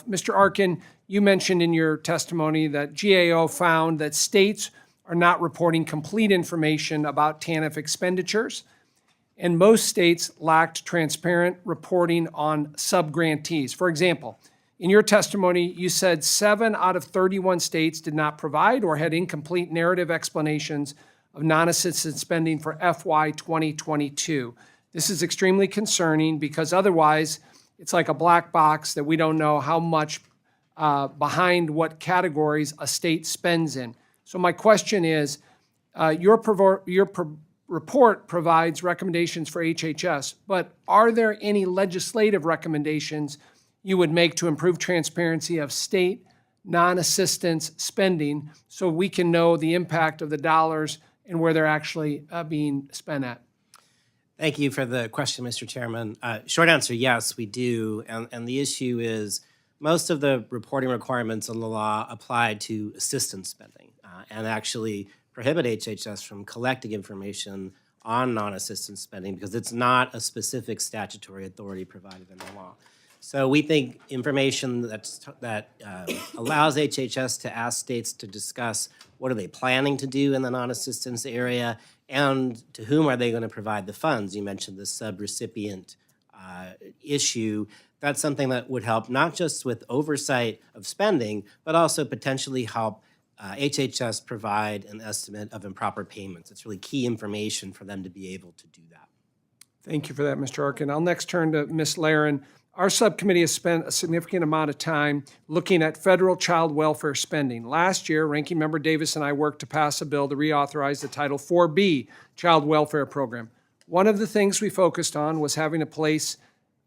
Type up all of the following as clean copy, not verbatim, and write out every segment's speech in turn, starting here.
Mr. Arkin, you mentioned in your testimony that GAO found that states are not reporting complete information about TANF expenditures, and most states lacked transparent reporting on subgrantees. For example, in your testimony, you said 7 out of 31 states did not provide or had incomplete narrative explanations of non-assistance spending for FY 2022. This is extremely concerning because otherwise it's like a black box that we don't know how much behind what categories a state spends in. So my question is, your report provides recommendations for HHS, but are there any legislative recommendations you would make to improve transparency of state non-assistance spending so we can know the impact of the dollars and where they're actually being spent at? Thank you for the question, Mr. Chairman. Short answer, yes, we do. And the issue is most of the reporting requirements in the law apply to assistance spending and actually prohibit HHS from collecting information on non-assistance spending because it's not a specific statutory authority provided in the law. So we think information that allows HHS to ask states to discuss what are they planning to do in the non-assistance area and to whom are they going to provide the funds. You mentioned the subrecipient issue. That's something that would help not just with oversight of spending, but also potentially help HHS provide an estimate of improper payments. It's really key information for them to be able to do that. Thank you for that, Mr. Arkin. I'll next turn to Ms. Laren. Our subcommittee has spent a significant amount of time looking at federal child welfare spending. Last year, Ranking Member Davis and I worked to pass a bill to reauthorize the Title IV-B Child Welfare Program. One of the things we focused on was having in place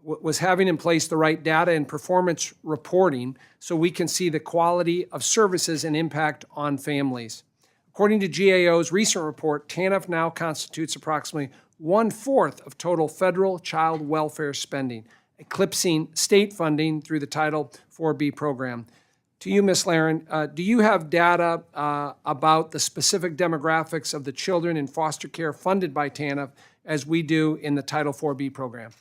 the right data and performance reporting so we can see the quality of services and impact on families. According to GAO's recent report, TANF now constitutes approximately 1/4 of total federal child welfare spending, eclipsing state funding through the Title IV-B program. To you, Ms. Laren, do you have data about the specific demographics of the children in foster care funded by TANF as we do in the Title IV-B program?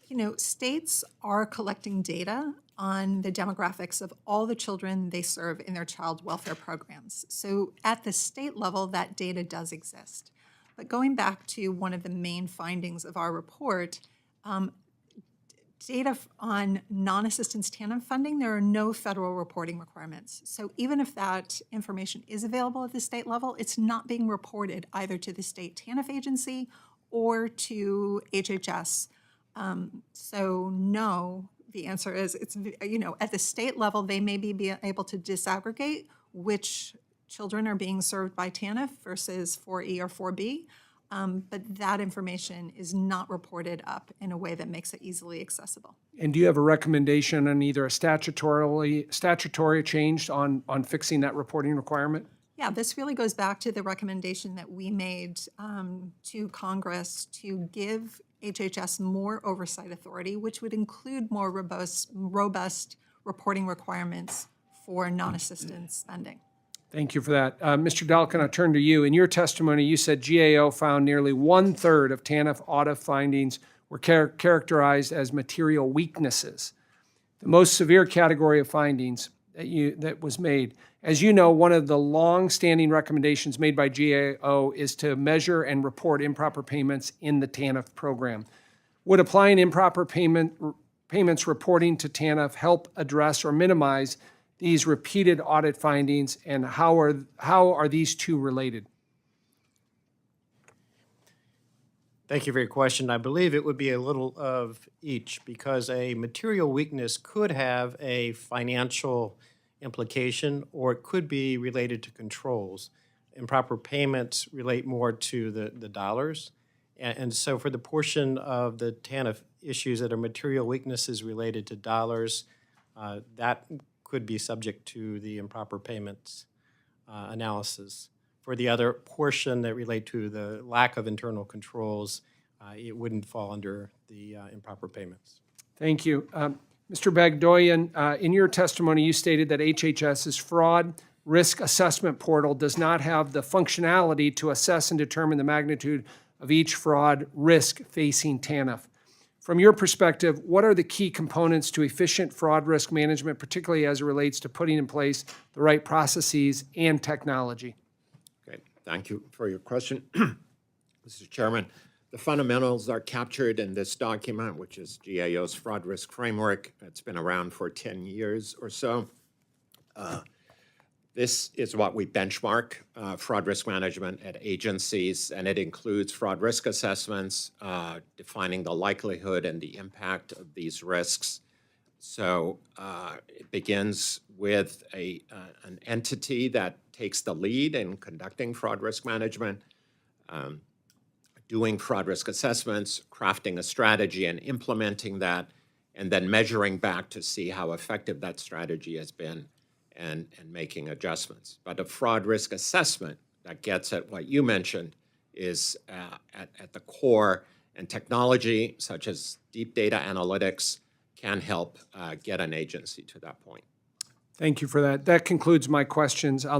You know, states are collecting data on the demographics of all the children they serve in their child welfare programs. So at the state level, that data does exist. But going back to one of the main findings of our report, data on non-assistance TANF funding, there are no federal reporting requirements. So even if that information is available at the state level, it's not being reported either to the state TANF agency or to HHS. So no, the answer is it's, you know, at the state level, they may be able to disaggregate which children are being served by TANF versus 4E or 4B, but that information is not reported up in a way that makes it easily accessible. And do you have a recommendation on either a statutory change on fixing that reporting requirement? Yeah, this really goes back to the recommendation that we made to Congress to give HHS more oversight authority, which would include more robust reporting requirements for non-assistance spending. Thank you for that. Mr. Dalkin, I'll turn to you. In your testimony, you said GAO found nearly 1/3 of TANF audit findings were characterized as material weaknesses, the most severe category of findings that was made. As you know, one of the long-standing recommendations made by GAO is to measure and report improper payments in the TANF program. Would applying improper payments reporting to TANF help address or minimize these repeated audit findings, and how are these two related? Thank you for your question. I believe it would be a little of each because a material weakness could have a financial implication or it could be related to controls. Improper payments relate more to the dollars. And so for the portion of the TANF issues that are material weaknesses related to dollars, that could be subject to the improper payments analysis. For the other portion that relate to the lack of internal controls, it wouldn't fall under the improper payments. Thank you. Mr. Bagdoyan, in your testimony, you stated that HHS's fraud risk assessment portal does not have the functionality to assess and determine the magnitude of each fraud risk facing TANF. From your perspective, what are the key components to efficient fraud risk management, particularly as it relates to putting in place the right processes and technology? Great. Thank you for your question. Mr. Chairman, the fundamentals are captured in this document, which is GAO's fraud risk framework. It's been around for 10 years or so. This is what we benchmark fraud risk management at agencies, and it includes fraud risk assessments, defining the likelihood and the impact of these risks. So it begins with an entity that takes the lead in conducting fraud risk management, doing fraud risk assessments, crafting a strategy and implementing that, and then measuring back to see how effective that strategy has been and making adjustments. But a fraud risk assessment that gets at what you mentioned is at the core, and technology such as deep data analytics can help get an agency to that point. Thank you for that. That concludes my questions. I'll